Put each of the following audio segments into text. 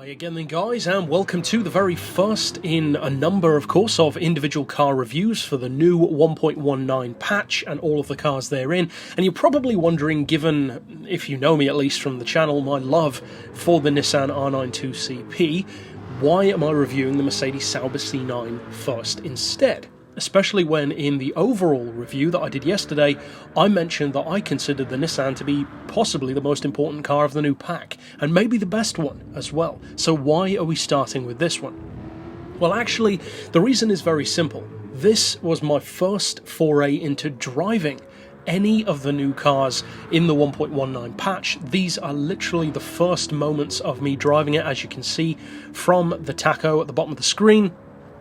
Hi again then guys, and welcome to the very first in a number of course of individual car reviews for the new 1.19 patch and all of the cars therein. And you're probably wondering, given, if you know me at least from the channel, my love for the Nissan R92 CP, why am I reviewing the Mercedes Sauber C9 first instead? Especially when in the overall review that I did yesterday, I mentioned that I considered the Nissan to be possibly the most important car of the new pack, and maybe the best one as well. So why are we starting with this one? Well, actually, the reason is very simple. This was my first foray into driving any of the new cars in the 1.19 patch. These are literally the first moments of me driving it, as you can see from the tacho at the bottom of the screen.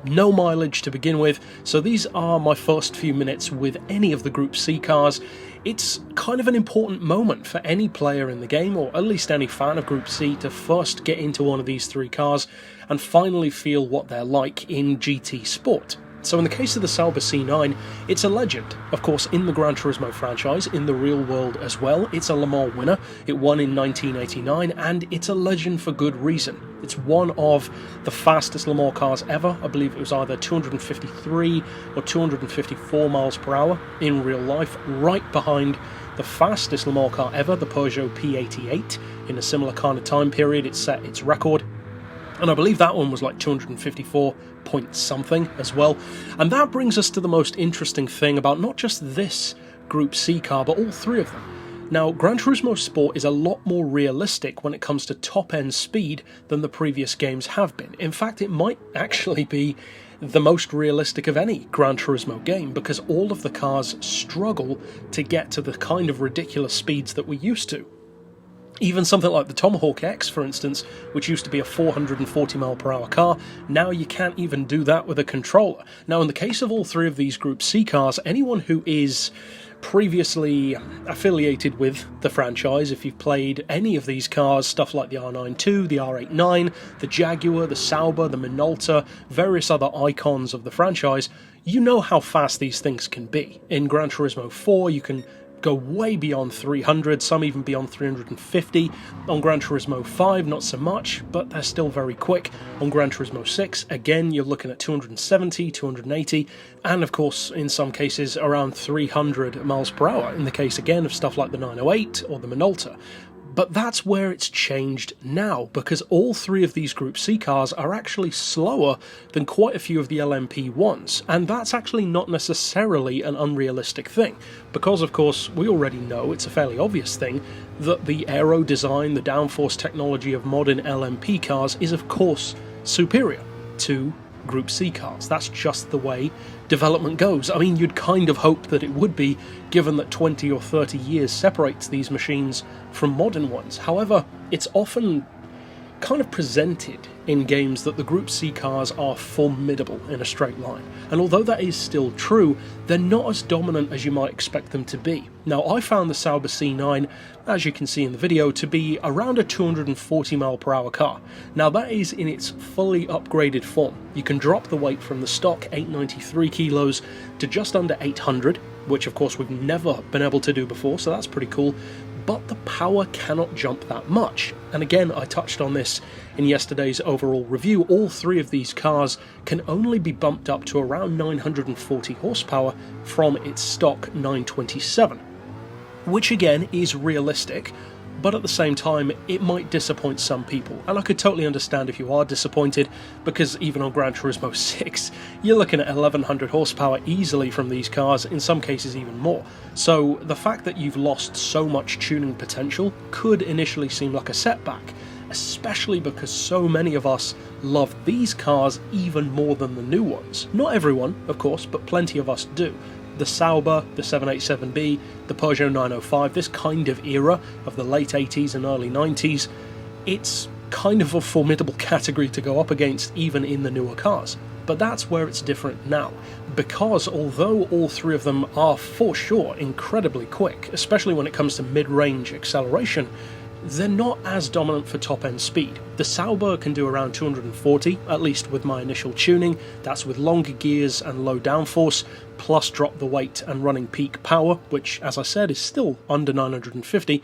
No mileage to begin with, so these are my first few minutes with any of the Group C cars. It's kind of an important moment for any player in the game, or at least any fan of Group C, to first get into one of these three cars and finally feel what they're like in GT Sport. So in the case of the Sauber C9, it's a legend, of course, in the Gran Turismo franchise, in the real world as well. It's a Le Mans winner, it won in 1989, and it's a legend for good reason. It's one of the fastest Le Mans cars ever. I believe it was either 253 or 254 miles per hour in real life, right behind the fastest Le Mans car ever, the Peugeot P88. In a similar kind of time period, it set its record. And I believe that one was like 254 point something as well. And that brings us to the most interesting thing about not just this Group C car, but all three of them. Now, Gran Turismo Sport is a lot more realistic when it comes to top-end speed than the previous games have been. In fact, it might actually be the most realistic of any Gran Turismo game, because all of the cars struggle to get to the kind of ridiculous speeds that we're used to. Even something like the Tomahawk X, for instance, which used to be a 440 mile per hour car, now you can't even do that with a controller. Now, in the case of all three of these Group C cars, anyone who is previously affiliated with the franchise, if you've played any of these cars, stuff like the R92, the R89, the Jaguar, the Sauber, the Minolta, various other icons of the franchise, you know how fast these things can be. In Gran Turismo 4, you can go way beyond 300, some even beyond 350. On Gran Turismo 5, not so much, but they're still very quick. On Gran Turismo 6, again, you're looking at 270, 280, and of course, in some cases, around 300 miles per hour, in the case, again, of stuff like the 908 or the Minolta. But that's where it's changed now, because all three of these Group C cars are actually slower than quite a few of the LMP ones, and that's actually not necessarily an unrealistic thing, because of course we already know, it's a fairly obvious thing, that the aero design, the downforce technology of modern LMP cars is of course superior to Group C cars. That's just the way development goes. I mean, you'd kind of hope that it would be, given that 20 or 30 years separates these machines from modern ones. However, it's often kind of presented in games that the Group C cars are formidable in a straight line, and although that is still true, they're not as dominant as you might expect them to be. Now, I found the Sauber C9, as you can see in the video, to be around a 240 mile per hour car. Now, that is in its fully upgraded form. You can drop the weight from the stock 893 kilos to just under 800, which of course we've never been able to do before, so that's pretty cool. But the power cannot jump that much. And again, I touched on this in yesterday's overall review. All three of these cars can only be bumped up to around 940 horsepower from its stock 927, which again is realistic, but at the same time it might disappoint some people, and I could totally understand if you are disappointed, because even on Gran Turismo 6 you're looking at 1100 horsepower easily from these cars, in some cases even more. So the fact that you've lost so much tuning potential could initially seem like a setback, especially because so many of us love these cars even more than the new ones. Not everyone, of course, but plenty of us do. The Sauber, the 787B, the Peugeot 905, this kind of era of the late 80s and early 90s, it's kind of a formidable category to go up against even in the newer cars. But that's where it's different now, because although all three of them are for sure incredibly quick, especially when it comes to mid-range acceleration, they're not as dominant for top-end speed. The Sauber can do around 240, at least with my initial tuning. That's with longer gears and low downforce, plus drop the weight and running peak power, which, as I said, is still under 950.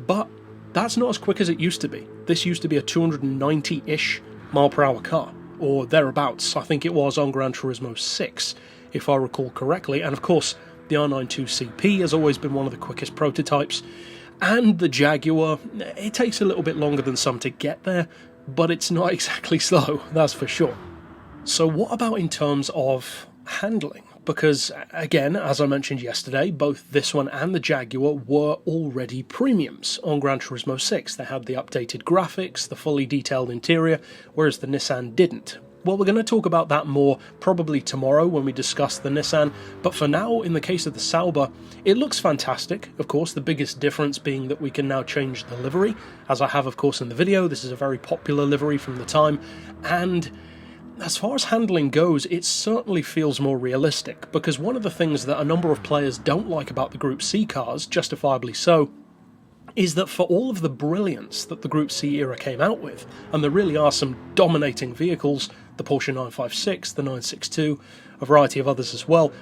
But That's not as quick as it used to be. This used to be a 290-ish mile per hour car, or thereabouts. I think it was on Gran Turismo 6, if I recall correctly. And of course, the R92CP has always been one of the quickest prototypes. And the Jaguar, it takes a little bit longer than some to get there, but it's not exactly slow, that's for sure. So what about in terms of handling? Because, again, as I mentioned yesterday, both this one and the Jaguar were already premiums on Gran Turismo 6. They had the updated graphics, the fully detailed interior, whereas the Nissan didn't. Well, we're going to talk about that more probably tomorrow when we discuss the Nissan, but for now, in the case of the Sauber, it looks fantastic. Of course, the biggest difference being that we can now change the livery, as I have, of course, in the video. This is a very popular livery from the time, and as far as handling goes, it certainly feels more realistic, because one of the things that a number of players don't like about the Group C cars, justifiably so, is that for all of the brilliance that the Group C era came out with, and there really are some dominating vehicles, the Porsche 956, the 962, a variety of others as well,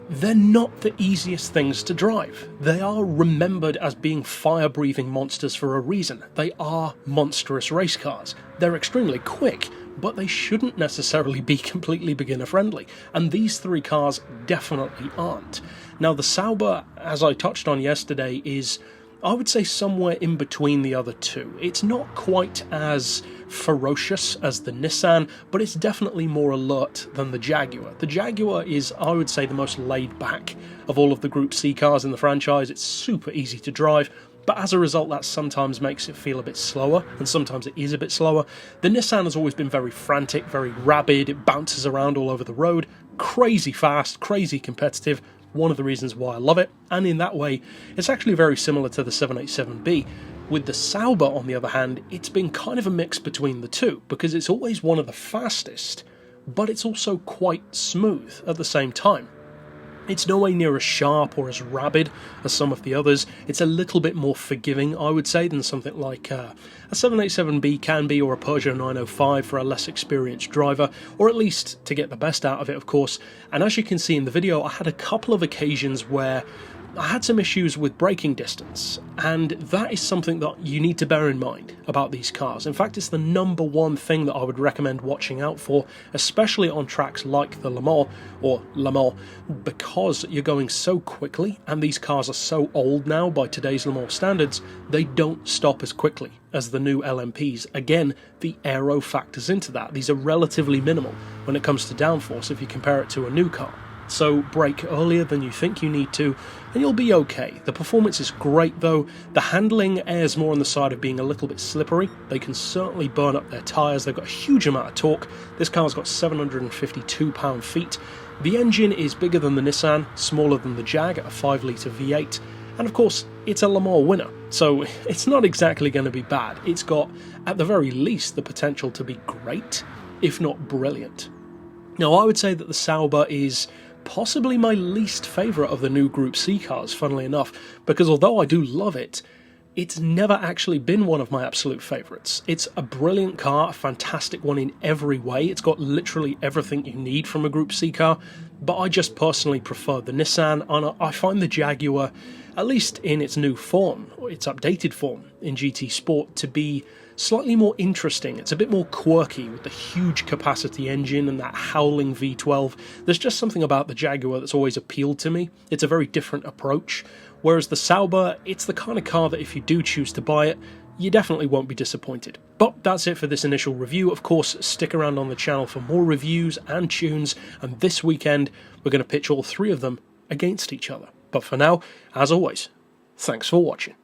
they're not the easiest things to drive. They are remembered as being fire-breathing monsters for a reason. They are monstrous race cars. They're extremely quick, but they shouldn't necessarily be completely beginner-friendly, and these three cars definitely aren't. Now, the Sauber, as I touched on yesterday, is, I would say, somewhere in between the other two. It's not quite as ferocious as the Nissan, but it's definitely more alert than the Jaguar. The Jaguar is, I would say, the most laid back of all of the Group C cars in the franchise. It's super easy to drive, but as a result that sometimes makes it feel a bit slower, and sometimes it is a bit slower. The Nissan has always been very frantic, very rabid, it bounces around all over the road, crazy fast, crazy competitive, one of the reasons why I love it, and in that way, it's actually very similar to the 787B. With the Sauber, on the other hand, it's been kind of a mix between the two, because it's always one of the fastest, but it's also quite smooth at the same time. It's nowhere near as sharp or as rabid as some of the others. It's a little bit more forgiving, I would say, than something like a 787B can be, or a Peugeot 905 for a less experienced driver, or at least to get the best out of it, of course. And as you can see in the video, I had a couple of occasions where I had some issues with braking distance, and that is something that you need to bear in mind about these cars. In fact, it's the number one thing that I would recommend watching out for, especially on tracks like the Le Mans, because you're going so quickly, and these cars are so old now by today's Le Mans standards, they don't stop as quickly as the new LMPs. Again, the aero factors into that. These are relatively minimal when it comes to downforce if you compare it to a new car. So brake earlier than you think you need to, and you'll be okay. The performance is great though. The handling errs more on the side of being a little bit slippery. They can certainly burn up their tyres. They've got a huge amount of torque. This car's got 752 pound-feet. The engine is bigger than the Nissan, smaller than the Jag at a 5-litre V8, and of course, it's a Le Mans winner, so it's not exactly going to be bad. It's got, at the very least, the potential to be great, if not brilliant. Now, I would say that the Sauber is possibly my least favourite of the new Group C cars, funnily enough, because although I do love it, it's never actually been one of my absolute favourites. It's a brilliant car, a fantastic one in every way. It's got literally everything you need from a Group C car, but I just personally prefer the Nissan, and I find the Jaguar, at least in its new form, or its updated form in GT Sport, to be slightly more interesting. It's a bit more quirky with the huge capacity engine and that howling V12. There's just something about the Jaguar that's always appealed to me. It's a very different approach, whereas the Sauber, it's the kind of car that if you do choose to buy it, you definitely won't be disappointed. But that's it for this initial review. Of course, stick around on the channel for more reviews and tunes, and this weekend we're going to pitch all three of them against each other. But for now, as always, thanks for watching.